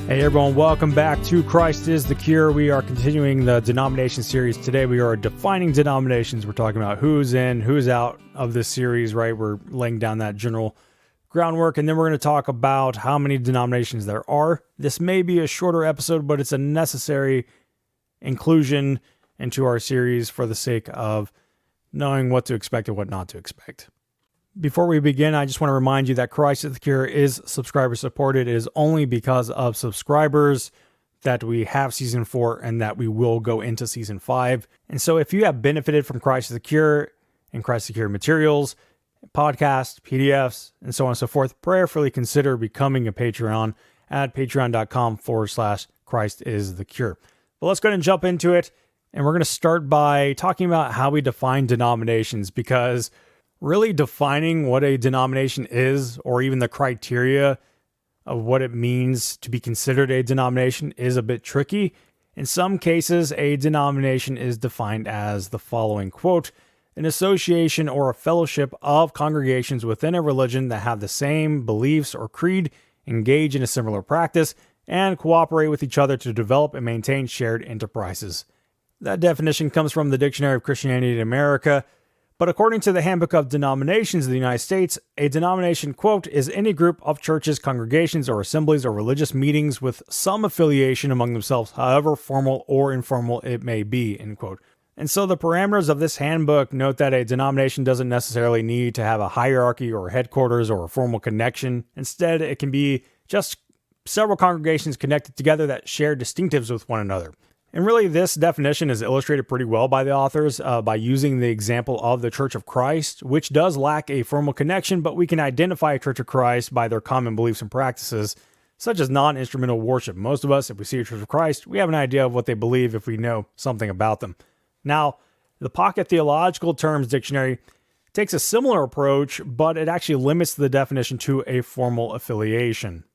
Hey everyone, welcome back to Christ is the Cure. We are continuing the denomination series. Today we are defining denominations. We're talking about who's in, who's out of this series, right? We're laying down that general groundwork, and then we're going to talk about how many denominations there are. This may be a shorter episode, but it's a necessary inclusion into our series for the sake of knowing what to expect and what not to expect. Before we begin, I just want to remind you that Christ is the Cure is subscriber supported. It is only because of subscribers that we have season 4 and that we will go into season 5. And so if you have benefited from Christ is the Cure and Christ is the Cure materials, podcasts, PDFs, and so on and so forth, prayerfully consider becoming a Patreon at patreon.com/Christ is the Cure. But let's go ahead and jump into it. And we're going to start by talking about how we define denominations, because really defining what a denomination is, or even the criteria of what it means to be considered a denomination, is a bit tricky. In some cases, a denomination is defined as the following, quote, an association or a fellowship of congregations within a religion that have the same beliefs or creed, engage in a similar practice, and cooperate with each other to develop and maintain shared enterprises. That definition comes from the Dictionary of Christianity in America. But according to the Handbook of Denominations of the United States, a denomination, quote, is any group of churches, congregations, or assemblies or religious meetings with some affiliation among themselves, however formal or informal it may be, end quote. And so the parameters of this handbook note that a denomination doesn't necessarily need to have a hierarchy or headquarters or a formal connection. Instead, it can be just several congregations connected together that share distinctives with one another. And really, this definition is illustrated pretty well by the authors by using the example of the Church of Christ, which does lack a formal connection, but we can identify a Church of Christ by their common beliefs and practices, such as non-instrumental worship. Most of us, if we see a Church of Christ, we have an idea of what they believe if we know something about them. Now, the Pocket Theological Terms Dictionary takes a similar approach, but it actually limits the definition to a formal affiliation.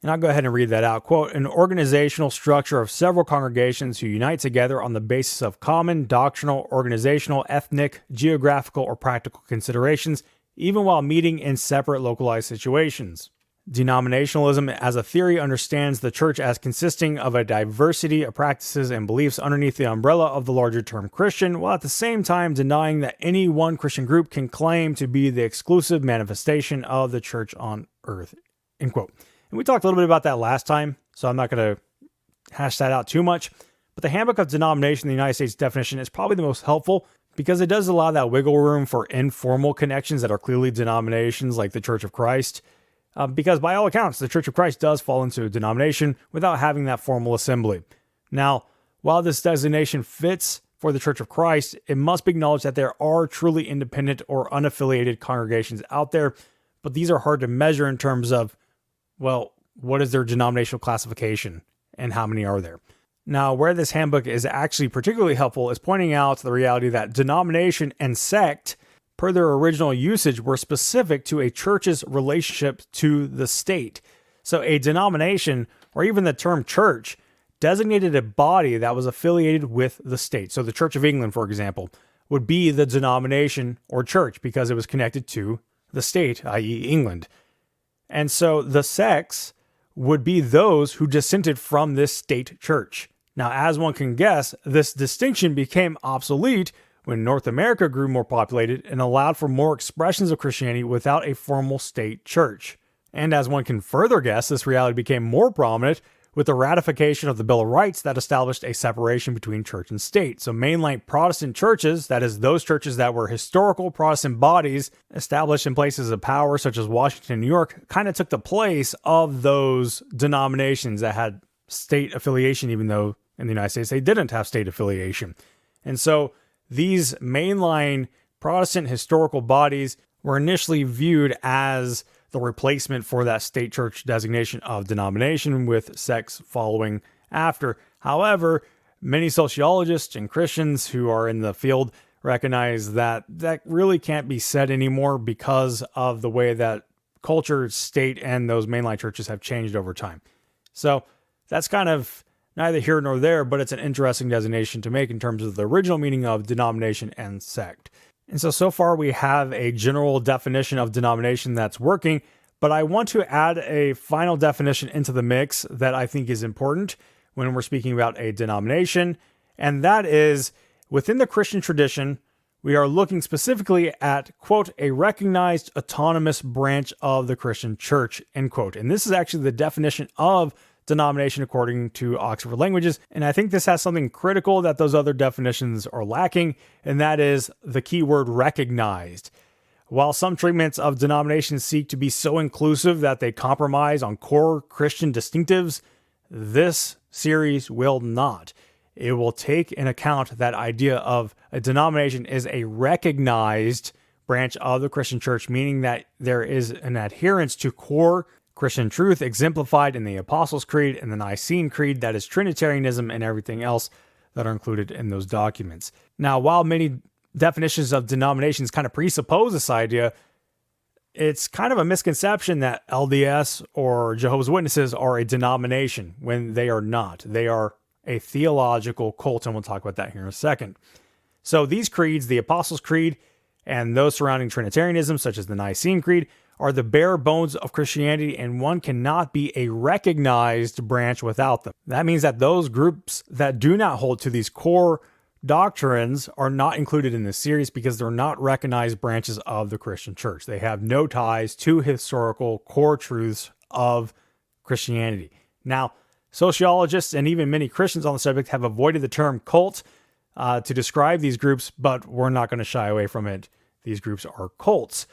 And I'll go ahead and read that out. Quote, an organizational structure of several congregations who unite together on the basis of common doctrinal, organizational, ethnic, geographical, or practical considerations, even while meeting in separate localized situations. Denominationalism as a theory understands the church as consisting of a diversity of practices and beliefs underneath the umbrella of the larger term Christian, while at the same time denying that any one Christian group can claim to be the exclusive manifestation of the church on earth, end quote. And we talked a little bit about that last time, so I'm not going to hash that out too much. But the Handbook of Denomination in the United States definition is probably the most helpful because it does allow that wiggle room for informal connections that are clearly denominations like the Church of Christ. Because by all accounts, the Church of Christ does fall into a denomination without having that formal assembly. Now, while this designation fits for the Church of Christ, it must be acknowledged that there are truly independent or unaffiliated congregations out there, but these are hard to measure in terms of, well, what is their denominational classification and how many are there? Now, where this handbook is actually particularly helpful is pointing out the reality that denomination and sect, per their original usage, were specific to a church's relationship to the state. So a denomination, or even the term church, designated a body that was affiliated with the state. So the Church of England, for example, would be the denomination or church because it was connected to the state, i.e. England. And so the sects would be those who dissented from this state church. Now, as one can guess, this distinction became obsolete when North America grew more populated and allowed for more expressions of Christianity without a formal state church. And as one can further guess, this reality became more prominent with the ratification of the Bill of Rights that established a separation between church and state. So mainline Protestant churches, that is those churches that were historical Protestant bodies established in places of power such as Washington and New York, kind of took the place of those denominations that had state affiliation, even though in the United States they didn't have state affiliation. And so these mainline Protestant historical bodies were initially viewed as the replacement for that state church designation of denomination, with sects following after. However, many sociologists and Christians who are in the field recognize that that really can't be said anymore because of the way that culture, state, and those mainline churches have changed over time. So that's kind of neither here nor there, but it's an interesting designation to make in terms of the original meaning of denomination and sect. And so far we have a general definition of denomination that's working, But I want to add a final definition into the mix that I think is important when we're speaking about a denomination, and that is within the Christian tradition, we are looking specifically at, quote, a recognized autonomous branch of the Christian church, end quote. And this is actually the definition of denomination according to Oxford Languages. And I think this has something critical that those other definitions are lacking, and that is the key word recognized. While some treatments of denominations seek to be so inclusive that they compromise on core Christian distinctives, this series will not. It will take into account that idea of a denomination is a recognized branch of the Christian church, meaning that there is an adherence to core Christian truth exemplified in the Apostles' Creed and the Nicene Creed, that is Trinitarianism and everything else that are included in those documents. Now, while many definitions of denominations kind of presuppose this idea, it's kind of a misconception that LDS or Jehovah's Witnesses are a denomination when they are not. They are a theological cult, and we'll talk about that here in a second. So these creeds, the Apostles' Creed and those surrounding Trinitarianism, such as the Nicene Creed, are the bare bones of Christianity, and one cannot be a recognized branch without them. That means that those groups that do not hold to these core doctrines are not included in this series because they're not recognized branches of the Christian church. They have no ties to historical core truths of Christianity. Now, sociologists and even many Christians on the subject have avoided the term cult to describe these groups, but we're not going to shy away from it. These groups are cults.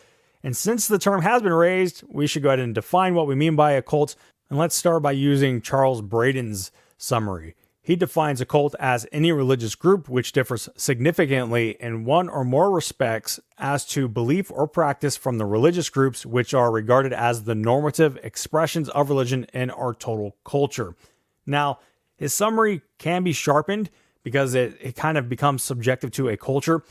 And since the term has been raised, we should go ahead and define what we mean by a cult. And let's start by using Charles Braden's summary. He defines a cult as any religious group which differs significantly in one or more respects as to belief or practice from the religious groups which are regarded as the normative expressions of religion in our total culture. Now, his summary can be sharpened because it kind of becomes subjective to a culture,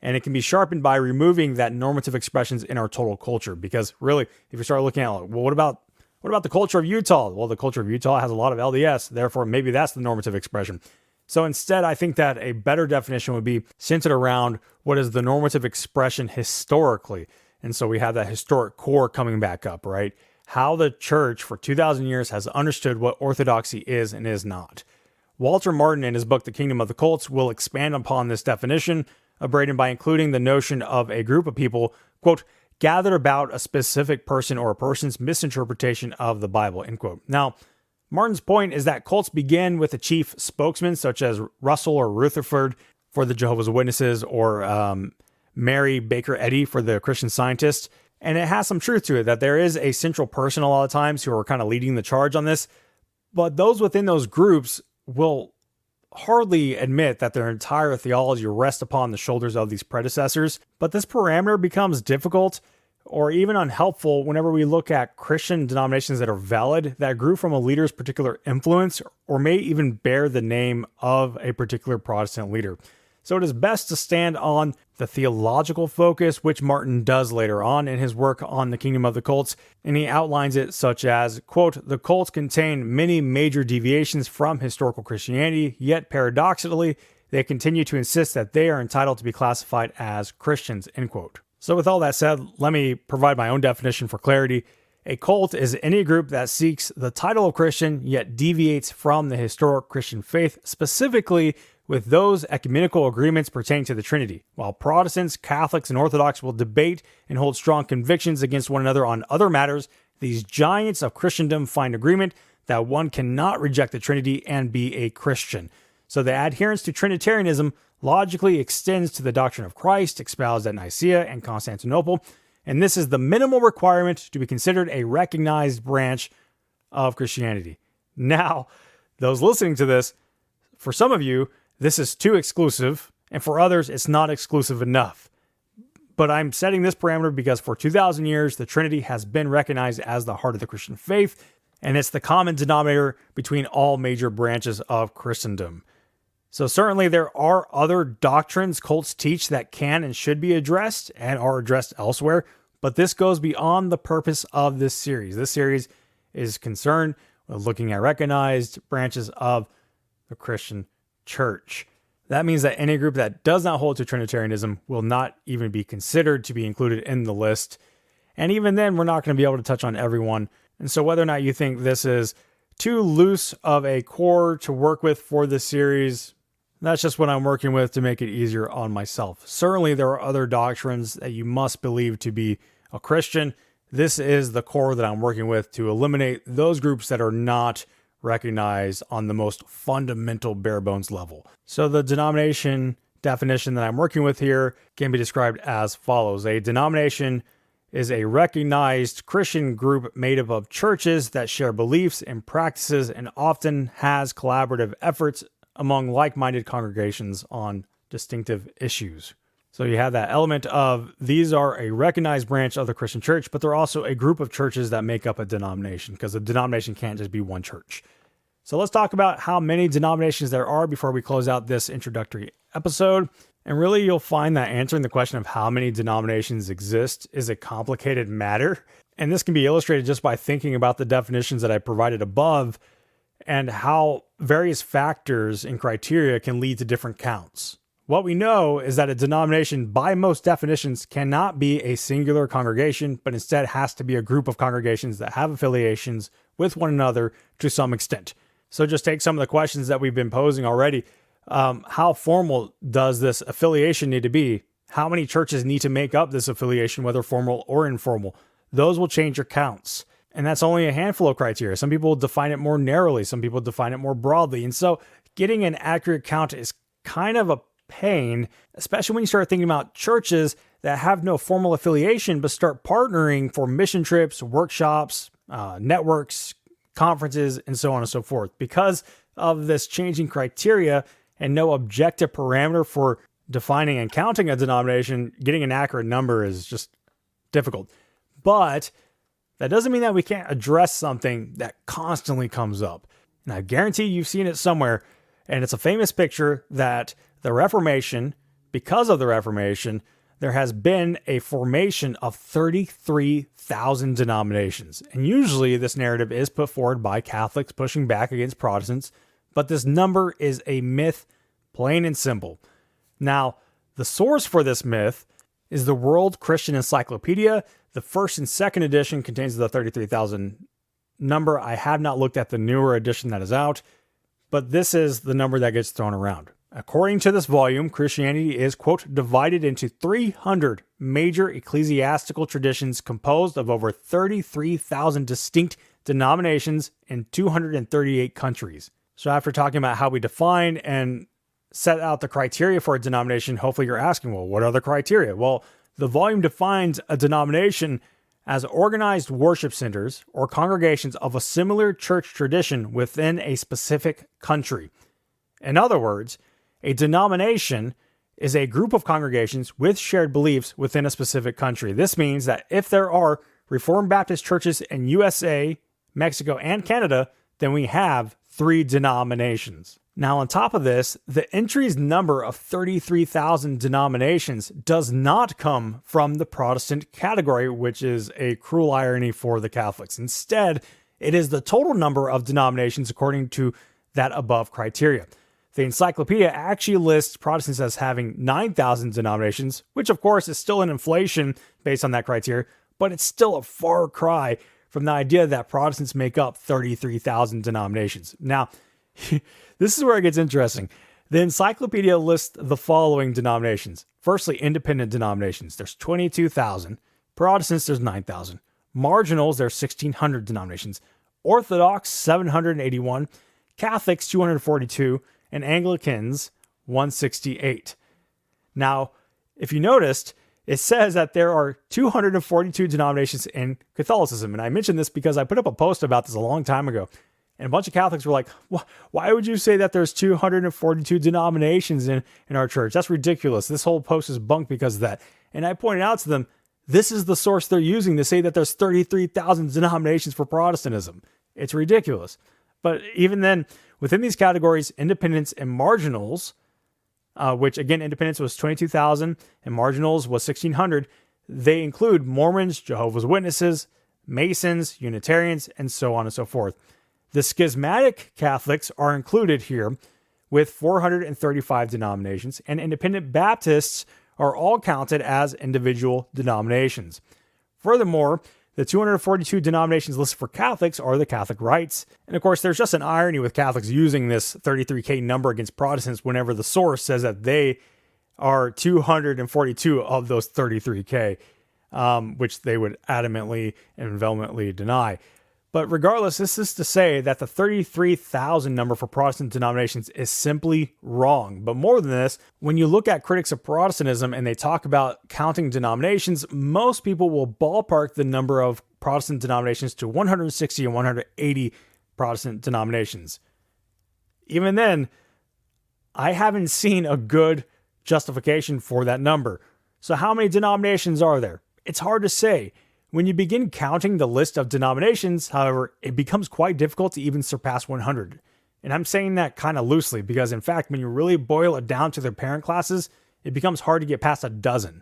and it can be sharpened by removing that normative expressions in our total culture. Because really, if you start looking at, well, what about the culture of Utah? Well, the culture of Utah has a lot of LDS, therefore maybe that's the normative expression. So instead, I think that a better definition would be centered around what is the normative expression historically. And so we have that historic core coming back up, right? How the church for 2,000 years has understood what orthodoxy is and is not. Walter Martin, in his book, The Kingdom of the Cults, will expand upon this definition of Braden by including the notion of a group of people, quote, gathered about a specific person or a person's misinterpretation of the Bible, end quote. Now, Martin's point is that cults begin with a chief spokesman, such as Russell or Rutherford for the Jehovah's Witnesses, or Mary Baker Eddy for the Christian Scientists. And it has some truth to it that there is a central person a lot of times who are kind of leading the charge on this. But those within those groups will hardly admit that their entire theology rests upon the shoulders of these predecessors. But this parameter becomes difficult or even unhelpful whenever we look at Christian denominations that are valid, that grew from a leader's particular influence, or may even bear the name of a particular Protestant leader. So it is best to stand on the theological focus, which Martin does later on in his work on the Kingdom of the Cults, and he outlines it such as, quote, the cults contain many major deviations from historical Christianity, yet paradoxically, they continue to insist that they are entitled to be classified as Christians, end quote. So with all that said, let me provide my own definition for clarity. A cult is any group that seeks the title of Christian, yet deviates from the historic Christian faith, specifically with those ecumenical agreements pertaining to the Trinity. While Protestants, Catholics, and Orthodox will debate and hold strong convictions against one another on other matters, these giants of Christendom find agreement that one cannot reject the Trinity and be a Christian. So the adherence to Trinitarianism logically extends to the doctrine of Christ, espoused at Nicaea and Constantinople, and this is the minimal requirement to be considered a recognized branch of Christianity. Now, those listening to this, for some of you, this is too exclusive, and for others, it's not exclusive enough. But I'm setting this parameter because for 2,000 years, the Trinity has been recognized as the heart of the Christian faith, and it's the common denominator between all major branches of Christendom. So certainly there are other doctrines cults teach that can and should be addressed and are addressed elsewhere, but this goes beyond the purpose of this series. This series is concerned with looking at recognized branches of the Christian church. That means that any group that does not hold to Trinitarianism will not even be considered to be included in the list. And even then, we're not going to be able to touch on everyone. And so whether or not you think this is too loose of a core to work with for this series, that's just what I'm working with to make it easier on myself. Certainly, there are other doctrines that you must believe to be a Christian. This is the core that I'm working with to eliminate those groups that are not recognized on the most fundamental bare bones level. So the denomination definition that I'm working with here can be described as follows. A denomination is a recognized Christian group made up of churches that share beliefs and practices and often has collaborative efforts among like-minded congregations on distinctive issues. So you have that element of these are a recognized branch of the Christian church, but they're also a group of churches that make up a denomination, because a denomination can't just be one church. So let's talk about how many denominations there are before we close out this introductory episode. And really, you'll find that answering the question of how many denominations exist is a complicated matter. And this can be illustrated just by thinking about the definitions that I provided above and how various factors and criteria can lead to different counts. What we know is that a denomination, by most definitions, cannot be a singular congregation, but instead has to be a group of congregations that have affiliations with one another to some extent. So just take some of the questions that we've been posing already. How formal does this affiliation need to be? How many churches need to make up this affiliation, whether formal or informal? Those will change your counts. And that's only a handful of criteria. Some people define it more narrowly. Some people define it more broadly. And so getting an accurate count is kind of a pain, especially when you start thinking about churches that have no formal affiliation, but start partnering for mission trips, workshops, networks, conferences, and so on and so forth. Because of this changing criteria and no objective parameter for defining and counting a denomination, getting an accurate number is just difficult. But that doesn't mean that we can't address something that constantly comes up. And I guarantee you've seen it somewhere, and it's a famous picture that the Reformation, because of the Reformation, there has been a formation of 33,000 denominations. And usually this narrative is put forward by Catholics pushing back against Protestants, but this number is a myth, plain and simple. Now, the source for this myth is the World Christian Encyclopedia. The first and second edition contains the 33,000 number. I have not looked at the newer edition that is out, but this is the number that gets thrown around. According to this volume, Christianity is, quote, divided into 300 major ecclesiastical traditions composed of over 33,000 distinct denominations in 238 countries. So after talking about how we define and set out the criteria for a denomination, hopefully you're asking, well, what are the criteria? Well, the volume defines a denomination as organized worship centers or congregations of a similar church tradition within a specific country. In other words, a denomination is a group of congregations with shared beliefs within a specific country. This means that if there are Reformed Baptist churches in USA, Mexico, and Canada, then we have 3 denominations. Now, on top of this, the entry's number of 33,000 denominations does not come from the Protestant category, which is a cruel irony for the Catholics. Instead, it is the total number of denominations according to that above criteria. The encyclopedia actually lists Protestants as having 9,000 denominations, which of course is still an inflation based on that criteria, but it's still a far cry from the idea that Protestants make up 33,000 denominations. Now, this is where it gets interesting. The encyclopedia lists the following denominations. Firstly, independent denominations. There's 22,000. Protestants, there's 9,000. Marginals, there's 1,600 denominations. Orthodox, 781. Catholics, 242. And Anglicans, 168. Now, if you noticed, it says that there are 242 denominations in Catholicism. And I mentioned this because I put up a post about this a long time ago. And a bunch of Catholics were like, why would you say that there's 242 denominations in our church? That's ridiculous. This whole post is bunk because of that. And I pointed out to them, this is the source they're using to say that there's 33,000 denominations for Protestantism. It's ridiculous. But even then, within these categories, independents and marginals, which again, independents was 22,000 and marginals was 1,600, they include Mormons, Jehovah's Witnesses, Masons, Unitarians, and so on and so forth. The schismatic Catholics are included here with 435 denominations, and independent Baptists are all counted as individual denominations. Furthermore, the 242 denominations listed for Catholics are the Catholic rites. And of course, there's just an irony with Catholics using this 33K number against Protestants whenever the source says that they are 242 of those 33K, which they would adamantly and vehemently deny. But regardless, this is to say that the 33,000 number for Protestant denominations is simply wrong. But more than this, when you look at critics of Protestantism and they talk about counting denominations, most people will ballpark the number of Protestant denominations to 160 and 180 Protestant denominations. Even then, I haven't seen a good justification for that number. So how many denominations are there? It's hard to say. When you begin counting the list of denominations, however, it becomes quite difficult to even surpass 100. And I'm saying that kind of loosely because, in fact, when you really boil it down to their parent classes, it becomes hard to get past a dozen.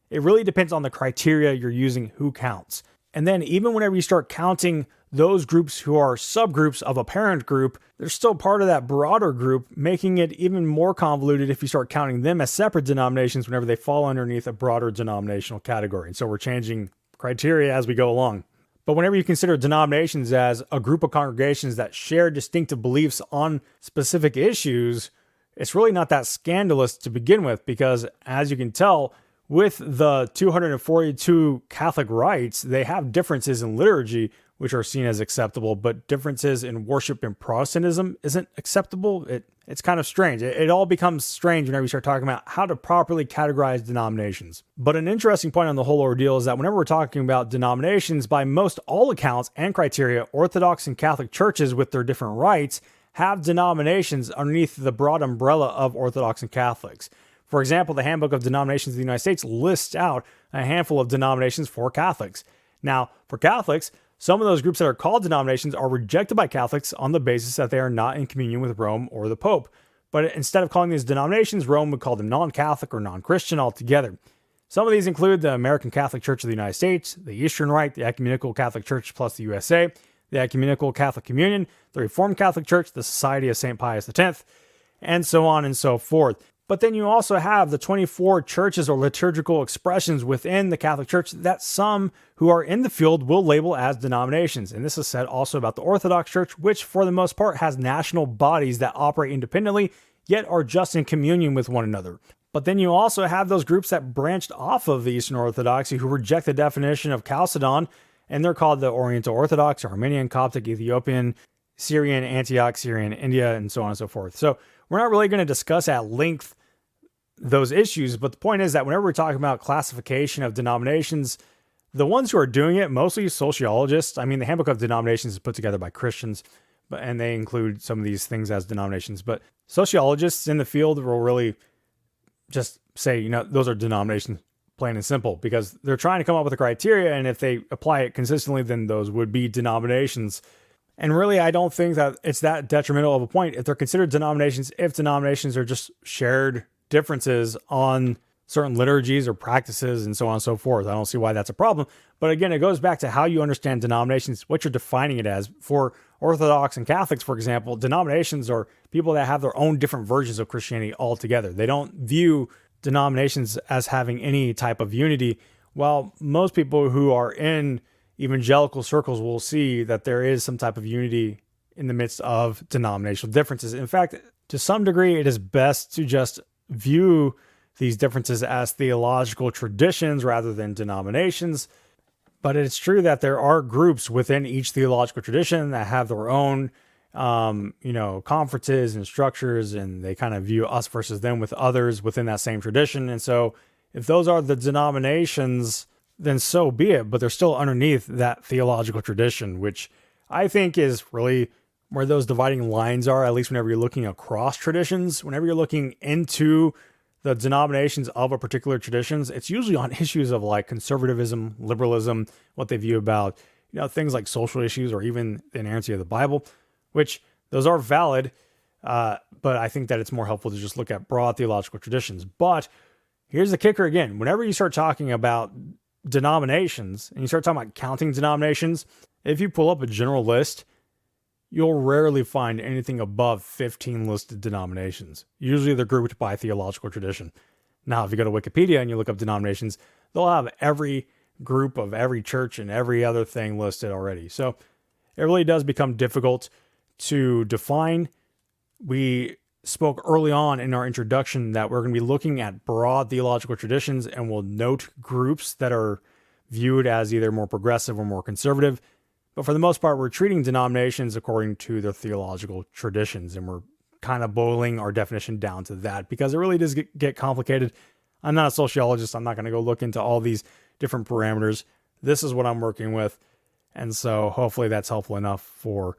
It really depends on the criteria you're using, who counts. And then even whenever you start counting those groups who are subgroups of a parent group, they're still part of that broader group, making it even more convoluted if you start counting them as separate denominations whenever they fall underneath a broader denominational category. And so we're changing criteria as we go along. But whenever you consider denominations as a group of congregations that share distinctive beliefs on specific issues, it's really not that scandalous to begin with because, as you can tell, with the 242 Catholic rites, they have differences in liturgy, which are seen as acceptable, but differences in worship in Protestantism isn't acceptable. It's kind of strange. It all becomes strange whenever you start talking about how to properly categorize denominations. But an interesting point on the whole ordeal is that whenever we're talking about denominations, by most all accounts and criteria, Orthodox and Catholic churches with their different rites have denominations underneath the broad umbrella of Orthodox and Catholics. For example, the Handbook of Denominations of the United States lists out a handful of denominations for Catholics. Now, for Catholics, some of those groups that are called denominations are rejected by Catholics on the basis that they are not in communion with Rome or the Pope. But instead of calling these denominations, Rome would call them non-Catholic or non-Christian altogether. Some of these include the American Catholic Church of the United States, the Eastern Rite, the Ecumenical Catholic Church plus the USA, the Ecumenical Catholic Communion, the Reformed Catholic Church, the Society of St. Pius X, and so on and so forth. But then you also have the 24 churches or liturgical expressions within the Catholic Church that some who are in the field will label as denominations. And this is said also about the Orthodox Church, which for the most part has national bodies that operate independently, yet are just in communion with one another. But then you also have those groups that branched off of the Eastern Orthodoxy who reject the definition of Chalcedon, and they're called the Oriental Orthodox, Armenian, Coptic, Ethiopian, Syrian, Antioch, Syrian, India, and so on and so forth. So we're not really going to discuss at length those issues, but the point is that whenever we're talking about classification of denominations, the ones who are doing it, mostly sociologists. I mean, the Handbook of Denominations is put together by Christians, and they include some of these things as denominations. But sociologists in the field will really just say, those are denominations, plain and simple, because they're trying to come up with a criteria, and if they apply it consistently, then those would be denominations. And really, I don't think that it's that detrimental of a point if they're considered denominations, if denominations are just shared differences on certain liturgies or practices and so on and so forth. I don't see why that's a problem. But again, it goes back to how you understand denominations, what you're defining it as. For Orthodox and Catholics, for example, denominations are people that have their own different versions of Christianity altogether. They don't view denominations as having any type of unity, while most people who are in evangelical circles will see that there is some type of unity in the midst of denominational differences. In fact, to some degree, it is best to just view these differences as theological traditions rather than denominations. But it's true that there are groups within each theological tradition that have their own, conferences and structures, and they kind of view us versus them with others within that same tradition. And so if those are the denominations, then so be it. But they're still underneath that theological tradition, which I think is really where those dividing lines are, at least whenever you're looking across traditions. Whenever you're looking into the denominations of a particular traditions, it's usually on issues of like conservatism, liberalism, what they view about, things like social issues or even the inerrancy of the Bible, which those are valid. But I think that it's more helpful to just look at broad theological traditions. But here's the kicker again. Whenever you start talking about denominations and you start talking about counting denominations, if you pull up a general list, you'll rarely find anything above 15 listed denominations. Usually they're grouped by theological tradition. Now, if you go to Wikipedia and you look up denominations, they'll have every group of every church and every other thing listed already. So it really does become difficult to define. We spoke early on in our introduction that we're going to be looking at broad theological traditions, and we'll note groups that are viewed as either more progressive or more conservative. But for the most part, we're treating denominations according to their theological traditions, and we're kind of boiling our definition down to that because it really does get complicated. I'm not a sociologist. I'm not going to go look into all these different parameters. This is what I'm working with. And so hopefully that's helpful enough for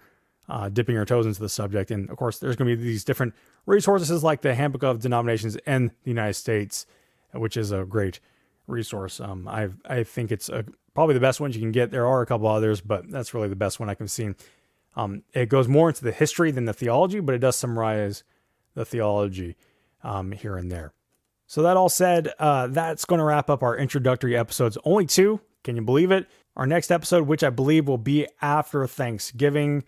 dipping your toes into the subject. And of course, there's going to be these different resources like the Handbook of Denominations in the United States, which is a great resource. I think it's probably the best one you can get. There are a couple others, but that's really the best one I can see. It goes more into the history than the theology, but it does summarize the theology here and there. So that all said, that's going to wrap up our introductory episodes. Only 2. Can you believe it? Our next episode, which I believe will be after Thanksgiving.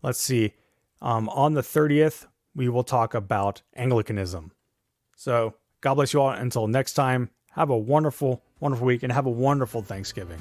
Let's see. On the 30th, we will talk about Anglicanism. So God bless you all. Until next time, have a wonderful, wonderful week and have a wonderful Thanksgiving.